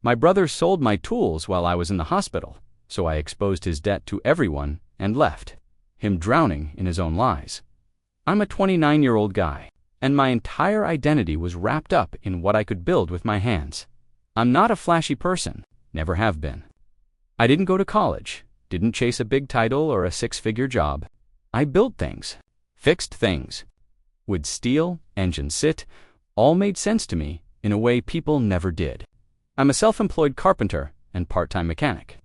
My brother sold my tools while I was in the hospital, so I exposed his debt to everyone and left, him drowning in his own lies. I'm a 29-year-old guy, and my entire identity was wrapped up in what I could build with my hands. I'm not a flashy person, never have been. I didn't go to college, didn't chase a big title or a six-figure job. I built things, fixed things. Would steel, engine sit, all made sense to me in a way people never did. I'm a self-employed carpenter and part-time mechanic,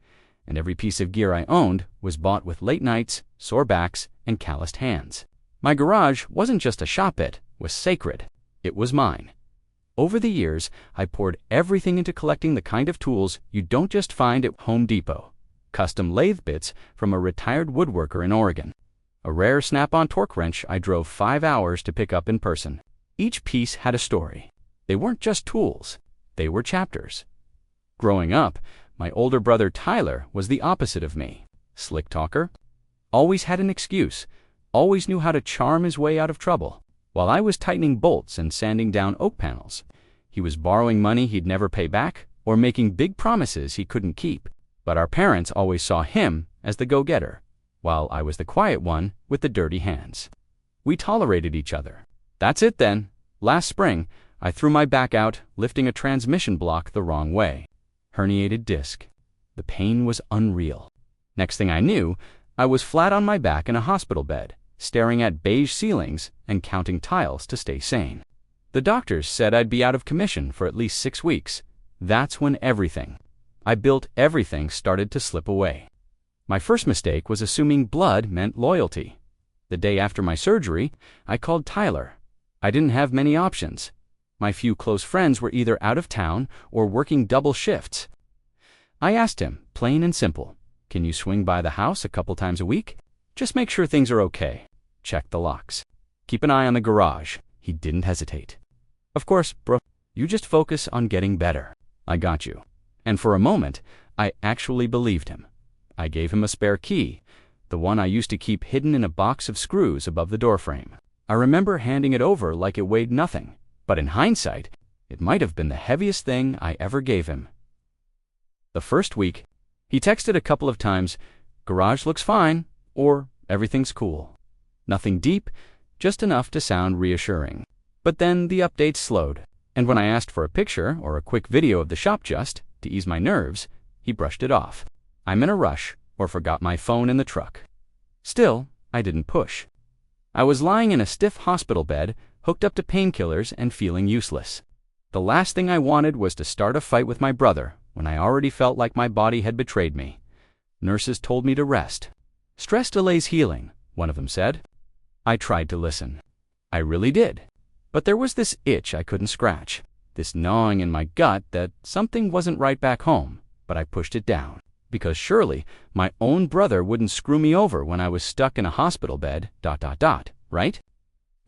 and every piece of gear I owned was bought with late nights, sore backs, and calloused hands. My garage wasn't just a shop, it was sacred. It was mine. Over the years, I poured everything into collecting the kind of tools you don't just find at Home Depot. Custom lathe bits from a retired woodworker in Oregon. A rare snap-on torque wrench I drove 5 hours to pick up in person. Each piece had a story. They weren't just tools. They were chapters. Growing up, my older brother Tyler was the opposite of me. Slick talker. Always had an excuse. Always knew how to charm his way out of trouble. While I was tightening bolts and sanding down oak panels, he was borrowing money he'd never pay back or making big promises he couldn't keep. But our parents always saw him as the go-getter, while I was the quiet one with the dirty hands. We tolerated each other. That's it then. Last spring, I threw my back out, lifting a transmission block the wrong way. Herniated disc. The pain was unreal. Next thing I knew, I was flat on my back in a hospital bed, staring at beige ceilings and counting tiles to stay sane. The doctors said I'd be out of commission for at least 6 weeks. That's when everything I built started to slip away. My first mistake was assuming blood meant loyalty. The day after my surgery, I called Tyler. I didn't have many options. My few close friends were either out of town or working double shifts. I asked him, plain and simple, "Can you swing by the house a couple times a week? Just make sure things are okay. Check the locks. Keep an eye on the garage." He didn't hesitate. "Of course, bro. You just focus on getting better. I got you." And for a moment, I actually believed him. I gave him a spare key, the one I used to keep hidden in a box of screws above the doorframe. I remember handing it over like it weighed nothing, but in hindsight, it might have been the heaviest thing I ever gave him. The first week, he texted a couple of times, "Garage looks fine," or "Everything's cool." Nothing deep, just enough to sound reassuring. But then the updates slowed, and when I asked for a picture or a quick video of the shop just to ease my nerves, he brushed it off. I'm in a rush or forgot my phone in the truck. Still, I didn't push. I was lying in a stiff hospital bed, hooked up to painkillers and feeling useless. The last thing I wanted was to start a fight with my brother when I already felt like my body had betrayed me. Nurses told me to rest. "Stress delays healing," one of them said. I tried to listen. I really did. But there was this itch I couldn't scratch, this gnawing in my gut that something wasn't right back home, but I pushed it down. Because surely my own brother wouldn't screw me over when I was stuck in a hospital bed, ... right?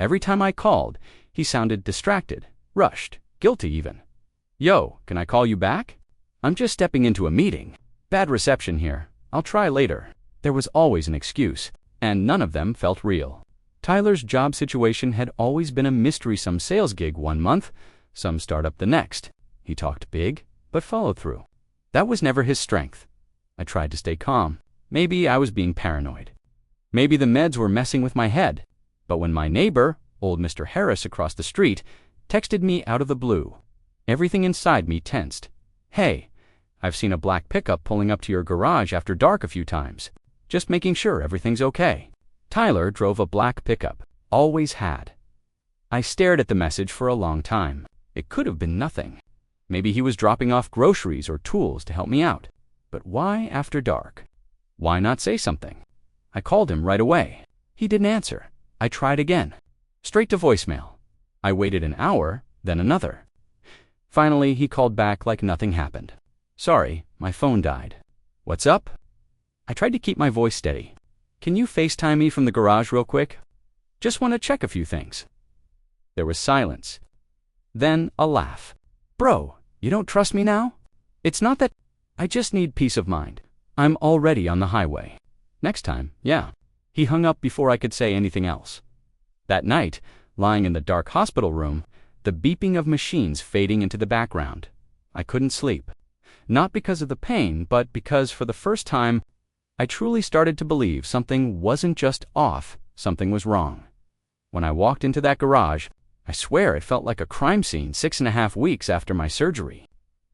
Every time I called, he sounded distracted, rushed, guilty even. "Yo, can I call you back? I'm just stepping into a meeting. Bad reception here. I'll try later." There was always an excuse, and none of them felt real. Tyler's job situation had always been a mystery, some sales gig one month, some startup the next. He talked big, but followed through. That was never his strength. I tried to stay calm. Maybe I was being paranoid. Maybe the meds were messing with my head. But when my neighbor, old Mr. Harris across the street, texted me out of the blue, everything inside me tensed. "Hey, I've seen a black pickup pulling up to your garage after dark a few times. Just making sure everything's okay." Tyler drove a black pickup. Always had. I stared at the message for a long time. It could have been nothing. Maybe he was dropping off groceries or tools to help me out. But why after dark? Why not say something? I called him right away. He didn't answer. I tried again. Straight to voicemail. I waited an hour, then another. Finally, he called back like nothing happened. "Sorry, my phone died." "What's up?" I tried to keep my voice steady. "Can you FaceTime me from the garage real quick? Just want to check a few things." There was silence. Then a laugh. "Bro, you don't trust me now? It's not that. I just need peace of mind. I'm already on the highway. Next time, yeah." He hung up before I could say anything else. That night, lying in the dark hospital room, the beeping of machines fading into the background. I couldn't sleep. Not because of the pain, but because for the first time, I truly started to believe something wasn't just off, something was wrong. When I walked into that garage, I swear it felt like a crime scene 6.5 weeks after my surgery.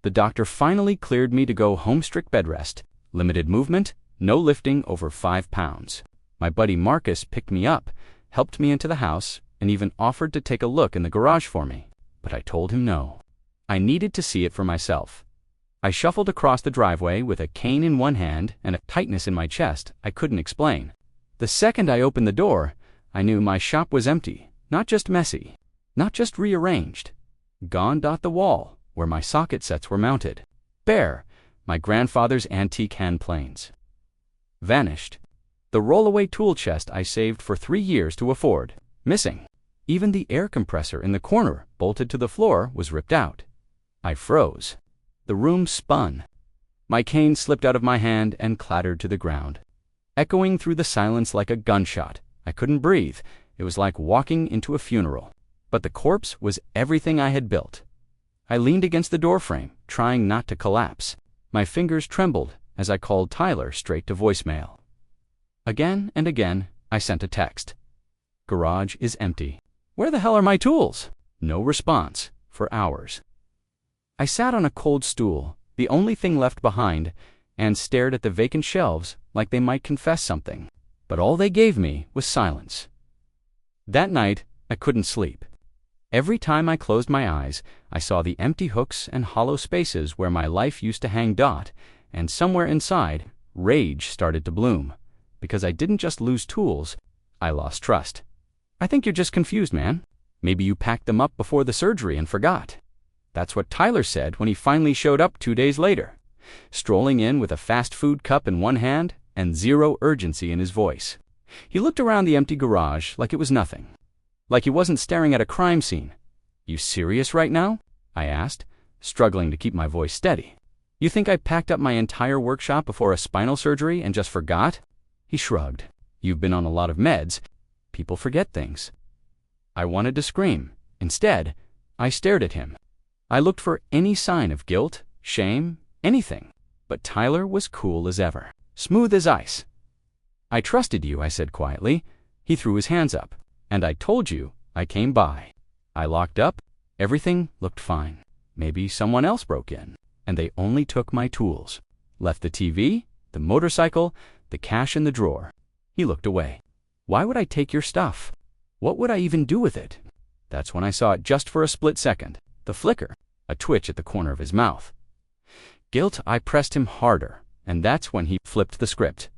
The doctor finally cleared me to go home, strict bed rest, limited movement, no lifting over 5 pounds. My buddy Marcus picked me up, helped me into the house, and even offered to take a look in the garage for me. But I told him no. I needed to see it for myself. I shuffled across the driveway with a cane in one hand and a tightness in my chest I couldn't explain. The second I opened the door, I knew my shop was empty, not just messy, not just rearranged. Gone. The wall, where my socket sets were mounted. Bare, my grandfather's antique hand planes. Vanished. The rollaway tool chest I saved for 3 years to afford. Missing. Even the air compressor in the corner, bolted to the floor, was ripped out. I froze. The room spun. My cane slipped out of my hand and clattered to the ground, echoing through the silence like a gunshot. I couldn't breathe. It was like walking into a funeral. But the corpse was everything I had built. I leaned against the doorframe, trying not to collapse. My fingers trembled as I called Tyler straight to voicemail. Again and again, I sent a text. Garage is empty. Where the hell are my tools? No response for hours. I sat on a cold stool, the only thing left behind, and stared at the vacant shelves like they might confess something. But all they gave me was silence. That night, I couldn't sleep. Every time I closed my eyes, I saw the empty hooks and hollow spaces where my life used to hang. And somewhere inside, rage started to bloom. Because I didn't just lose tools, I lost trust. I think you're just confused, man. Maybe you packed them up before the surgery and forgot. That's what Tyler said when he finally showed up 2 days later, strolling in with a fast food cup in one hand and zero urgency in his voice. He looked around the empty garage like it was nothing, like he wasn't staring at a crime scene. You serious right now? I asked, struggling to keep my voice steady. You think I packed up my entire workshop before a spinal surgery and just forgot? He shrugged. You've been on a lot of meds. People forget things. I wanted to scream. Instead, I stared at him. I looked for any sign of guilt, shame, anything. But Tyler was cool as ever, smooth as ice. I trusted you, I said quietly. He threw his hands up. And I told you I came by. I locked up. Everything looked fine. Maybe someone else broke in, and they only took my tools. Left the TV, the motorcycle, the cash in the drawer. He looked away. Why would I take your stuff? What would I even do with it? That's when I saw it just for a split second. The flicker, a twitch at the corner of his mouth. Guilt. I pressed him harder, and that's when he flipped the script.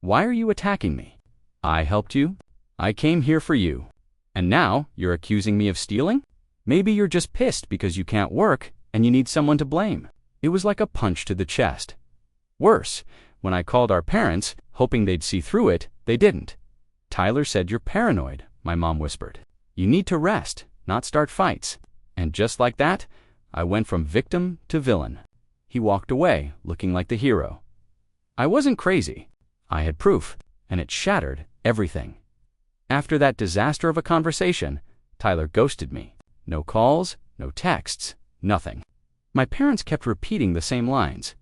Why are you attacking me? I helped you. I came here for you. And now you're accusing me of stealing? Maybe you're just pissed because you can't work and you need someone to blame. It was like a punch to the chest. Worse, when I called our parents, hoping they'd see through it, they didn't. Tyler said, you're paranoid, my mom whispered. You need to rest, not start fights. And just like that, I went from victim to villain. He walked away, looking like the hero. I wasn't crazy. I had proof, and it shattered everything. After that disaster of a conversation, Tyler ghosted me. No calls, no texts, nothing. My parents kept repeating the same lines.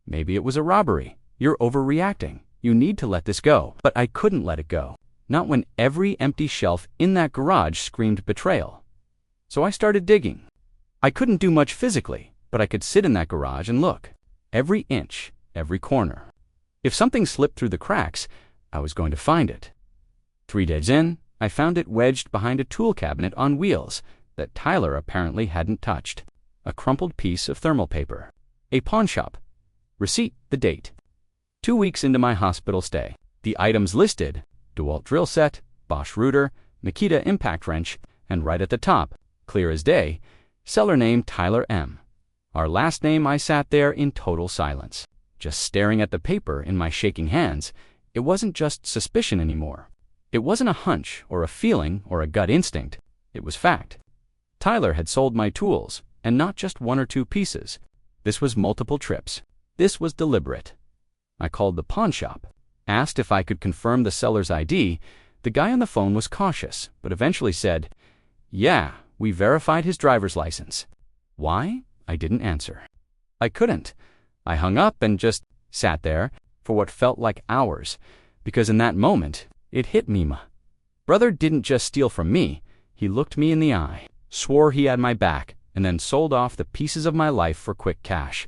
Maybe it was a robbery. You're overreacting. You need to let this go. But I couldn't let it go. Not when every empty shelf in that garage screamed betrayal. So I started digging. I couldn't do much physically, but I could sit in that garage and look. Every inch, every corner. If something slipped through the cracks, I was going to find it. 3 days in, I found it wedged behind a tool cabinet on wheels that Tyler apparently hadn't touched. A crumpled piece of thermal paper. A pawn shop. Receipt, the date. 2 weeks into my hospital stay. The items listed: DeWalt drill set, Bosch router, Makita impact wrench, and right at the top, clear as day, seller name Tyler M. Our last name. I sat there in total silence, just staring at the paper in my shaking hands. It wasn't just suspicion anymore. It wasn't a hunch or a feeling or a gut instinct. It was fact. Tyler had sold my tools, and not just 1 or 2 pieces. This was multiple trips. This was deliberate. I called the pawn shop, asked if I could confirm the seller's ID. The guy on the phone was cautious, but eventually said, yeah, we verified his driver's license. Why? I didn't answer. I couldn't. I hung up and just sat there for what felt like hours, because in that moment, it hit me. My brother didn't just steal from me, he looked me in the eye, swore he had my back, and then sold off the pieces of my life for quick cash.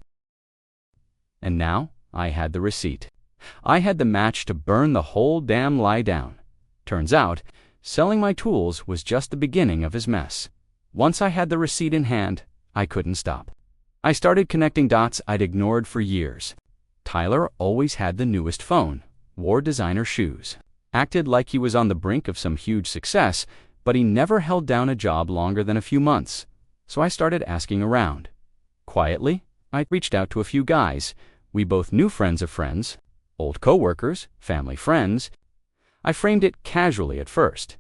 And now, I had the receipt. I had the match to burn the whole damn lie down. Turns out, selling my tools was just the beginning of his mess. Once I had the receipt in hand, I couldn't stop. I started connecting dots I'd ignored for years. Tyler always had the newest phone, wore designer shoes, acted like he was on the brink of some huge success, but he never held down a job longer than a few months. So I started asking around. Quietly, I reached out to a few guys. We both knew friends of friends, old coworkers, family friends. I framed it casually at first.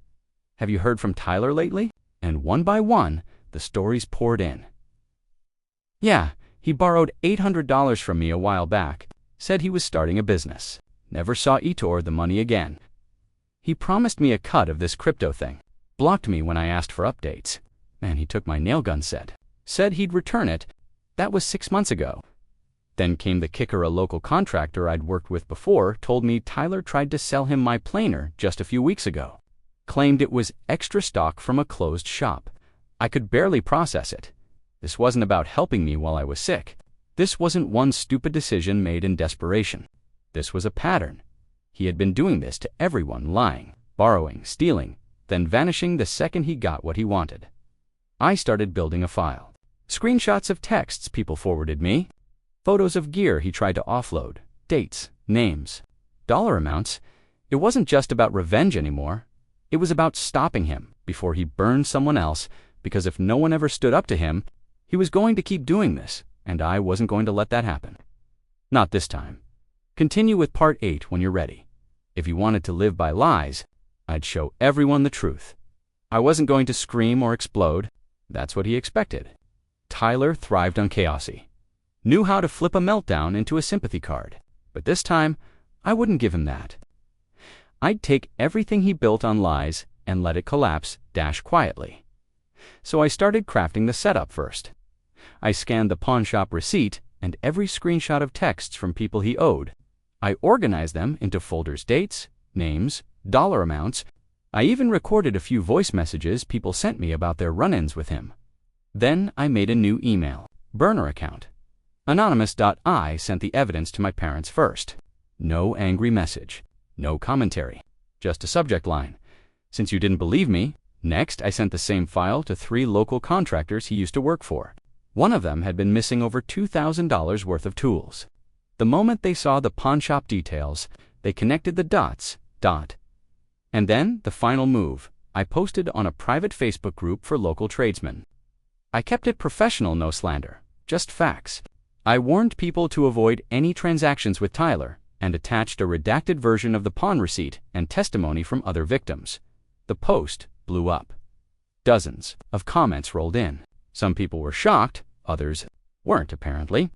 Have you heard from Tyler lately? And one by one, the stories poured in. Yeah, he borrowed $800 from me a while back, said he was starting a business. Never saw Etor the money again. He promised me a cut of this crypto thing. Blocked me when I asked for updates. Man, he took my nail gun set. Said he'd return it. That was 6 months ago. Then came the kicker. A local contractor I'd worked with before told me Tyler tried to sell him my planer just a few weeks ago. Claimed it was extra stock from a closed shop. I could barely process it. This wasn't about helping me while I was sick. This wasn't one stupid decision made in desperation. This was a pattern. He had been doing this to everyone, lying, borrowing, stealing, then vanishing the second he got what he wanted. I started building a file. Screenshots of texts people forwarded me, photos of gear he tried to offload, dates, names, dollar amounts. It wasn't just about revenge anymore. It was about stopping him before he burned someone else, because if no one ever stood up to him, he was going to keep doing this, and I wasn't going to let that happen. Not this time. Continue with part 8 when you're ready. If he wanted to live by lies, I'd show everyone the truth. I wasn't going to scream or explode. That's what he expected. Tyler thrived on chaosy. Knew how to flip a meltdown into a sympathy card. But this time, I wouldn't give him that. I'd take everything he built on lies and let it collapse, quietly. So I started crafting the setup first. I scanned the pawn shop receipt and every screenshot of texts from people he owed. I organized them into folders: dates, names, dollar amounts. I even recorded a few voice messages people sent me about their run-ins with him. Then I made a new email, burner account. Anonymous.I sent the evidence to my parents first. No angry message, no commentary, just a subject line. Since you didn't believe me, next I sent the same file to 3 local contractors he used to work for. One of them had been missing over $2,000 worth of tools. The moment they saw the pawn shop details, they connected the dots. And then, the final move, I posted on a private Facebook group for local tradesmen. I kept it professional, no slander, just facts. I warned people to avoid any transactions with Tyler and attached a redacted version of the pawn receipt and testimony from other victims. The post blew up. Dozens of comments rolled in. Some people were shocked, others weren't, apparently.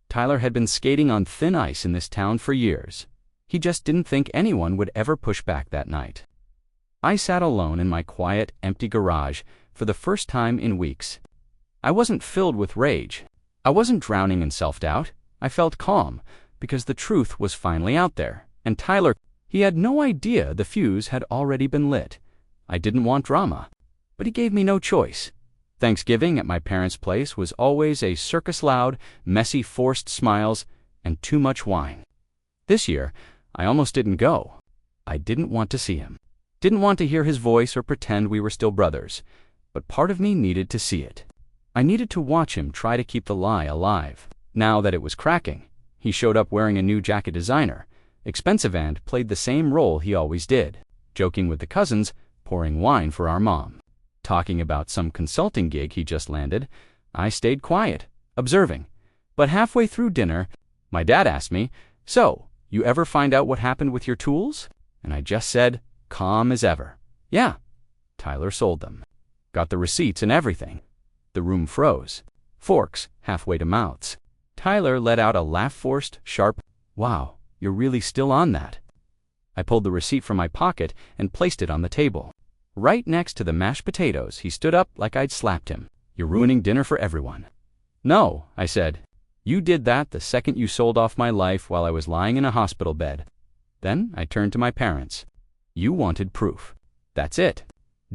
Tyler had been skating on thin ice in this town for years. He just didn't think anyone would ever push back that night. I sat alone in my quiet, empty garage for the first time in weeks. I wasn't filled with rage. I wasn't drowning in self-doubt. I felt calm because the truth was finally out there. And Tyler, he had no idea the fuse had already been lit. I didn't want drama, but he gave me no choice. Thanksgiving at my parents' place was always a circus: loud, messy, forced smiles, and too much wine. This year, I almost didn't go. I didn't want to see him. Didn't want to hear his voice or pretend we were still brothers. But part of me needed to see it. I needed to watch him try to keep the lie alive. Now that it was cracking, he showed up wearing a new jacket designer, expensive, and played the same role he always did, joking with the cousins, pouring wine for our mom. Talking about some consulting gig he just landed. I stayed quiet, observing. But halfway through dinner, my dad asked me, "So, you ever find out what happened with your tools?" And I just said, calm as ever, "Yeah, Tyler sold them." Got the receipts and everything. The room froze. Forks halfway to mouths. Tyler let out a laugh, forced, sharp, "Wow, you're really still on that." I pulled the receipt from my pocket and placed it on the table. Right next to the mashed potatoes, he stood up like I'd slapped him. "You're ruining dinner for everyone." "No," I said. You did that the second you sold off my life while I was lying in a hospital bed. Then I turned to my parents. You wanted proof. That's it.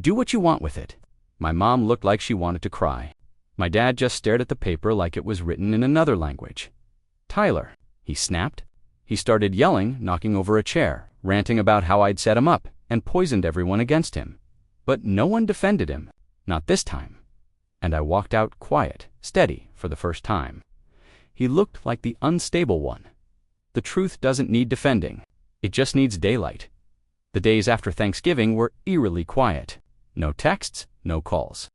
Do what you want with it. My mom looked like she wanted to cry. My dad just stared at the paper like it was written in another language. Tyler, he snapped. He started yelling, knocking over a chair, ranting about how I'd set him up and poisoned everyone against him. But no one defended him. Not this time. And I walked out quiet, steady, for the first time. He looked like the unstable one. The truth doesn't need defending. It just needs daylight. The days after Thanksgiving were eerily quiet. No texts, no calls.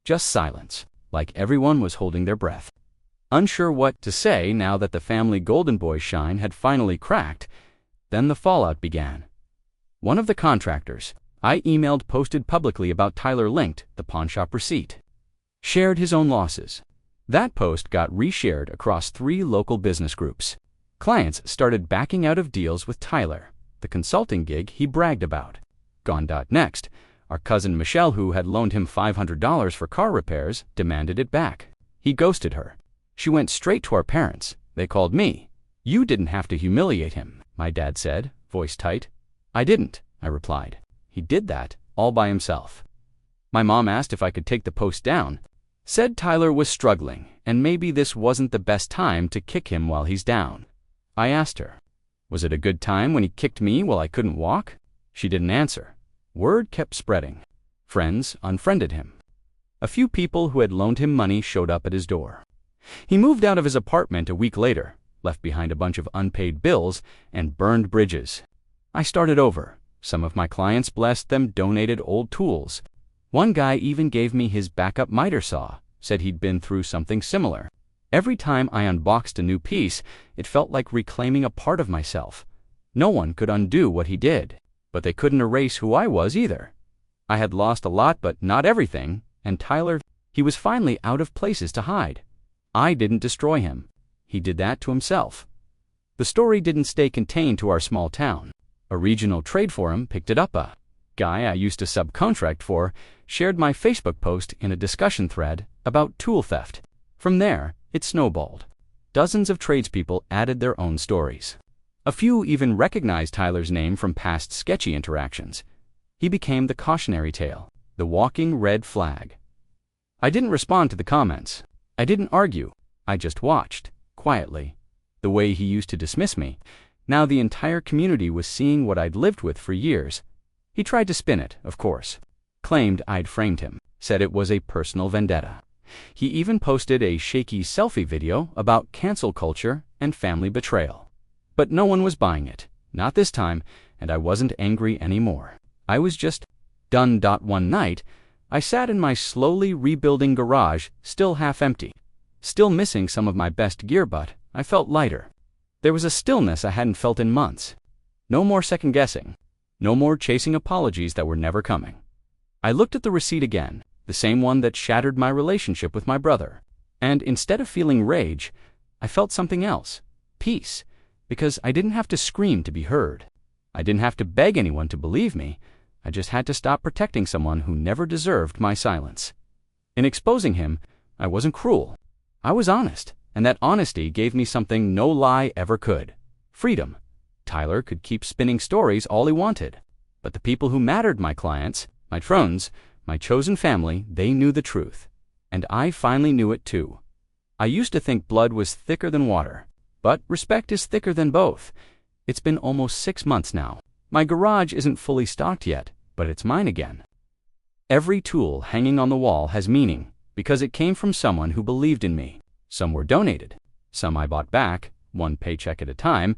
Just silence, like everyone was holding their breath. Unsure what to say now that the family golden boy shine had finally cracked, then the fallout began. One of the contractors I emailed posted publicly about Tyler linked the pawnshop receipt. Shared his own losses. That post got reshared across 3 local business groups. Clients started backing out of deals with Tyler, the consulting gig he bragged about. Gone.next, our cousin Michelle, who had loaned him $500 for car repairs, demanded it back. He ghosted her. She went straight to our parents. They called me. You didn't have to humiliate him, my dad said, voice tight. I didn't, I replied. He did that all by himself. My mom asked if I could take the post down. Said Tyler was struggling, and maybe this wasn't the best time to kick him while he's down. I asked her, was it a good time when he kicked me while I couldn't walk? She didn't answer. Word kept spreading. Friends unfriended him. A few people who had loaned him money showed up at his door. He moved out of his apartment a week later, left behind a bunch of unpaid bills, and burned bridges. I started over. Some of my clients, blessed them, donated old tools. One guy even gave me his backup miter saw, said he'd been through something similar. Every time I unboxed a new piece, it felt like reclaiming a part of myself. No one could undo what he did, but they couldn't erase who I was either. I had lost a lot, but not everything, and Tyler, he was finally out of places to hide. I didn't destroy him. He did that to himself. The story didn't stay contained to our small town. A regional trade forum picked it up. A guy I used to subcontract for shared my Facebook post in a discussion thread about tool theft. From there, it snowballed. Dozens of tradespeople added their own stories. A few even recognized Tyler's name from past sketchy interactions. He became the cautionary tale, the walking red flag. I didn't respond to the comments. I didn't argue. I just watched, quietly. The way he used to dismiss me. Now the entire community was seeing what I'd lived with for years. He tried to spin it, of course. Claimed I'd framed him. Said it was a personal vendetta. He even posted a shaky selfie video about cancel culture and family betrayal. But no one was buying it. Not this time, and I wasn't angry anymore. I was just done. One night, I sat in my slowly rebuilding garage, still half empty. Still missing some of my best gear, but I felt lighter. There was a stillness I hadn't felt in months. No more second guessing. No more chasing apologies that were never coming. I looked at the receipt again, the same one that shattered my relationship with my brother. And instead of feeling rage, I felt something else. Peace. Because I didn't have to scream to be heard. I didn't have to beg anyone to believe me. I just had to stop protecting someone who never deserved my silence. In exposing him, I wasn't cruel. I was honest, and that honesty gave me something no lie ever could. Freedom. Tyler could keep spinning stories all he wanted. But the people who mattered, my clients, my friends, my chosen family, they knew the truth. And I finally knew it too. I used to think blood was thicker than water. But respect is thicker than both. It's been almost 6 months now. My garage isn't fully stocked yet, but it's mine again. Every tool hanging on the wall has meaning, because it came from someone who believed in me. Some were donated. Some I bought back, one paycheck at a time.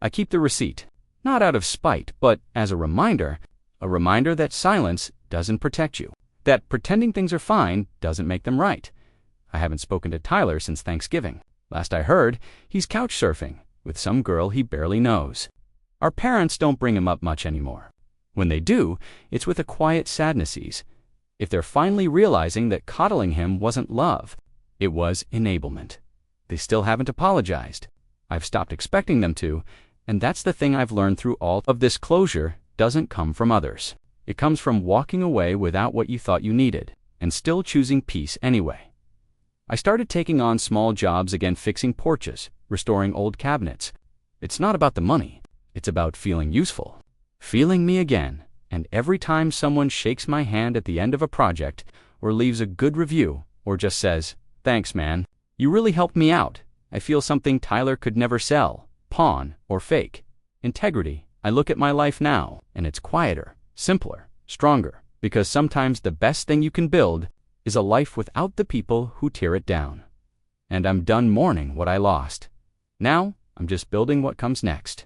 I keep the receipt, not out of spite, but as a reminder that silence doesn't protect you, that pretending things are fine doesn't make them right. I haven't spoken to Tyler since Thanksgiving. Last I heard, he's couch surfing with some girl he barely knows. Our parents don't bring him up much anymore. When they do, it's with a quiet sadness. If they're finally realizing that coddling him wasn't love, it was enablement. They still haven't apologized. I've stopped expecting them to, and that's the thing I've learned through all of this. Closure doesn't come from others. It comes from walking away without what you thought you needed, and still choosing peace anyway. I started taking on small jobs again, fixing porches, restoring old cabinets. It's not about the money. It's about feeling useful. Feeling me again. And every time someone shakes my hand at the end of a project, or leaves a good review, or just says, "Thanks, man. You really helped me out," I feel something Tyler could never sell, pawn, or fake. Integrity. I look at my life now, and it's quieter, simpler, stronger, because sometimes the best thing you can build is a life without the people who tear it down. And I'm done mourning what I lost. Now, I'm just building what comes next.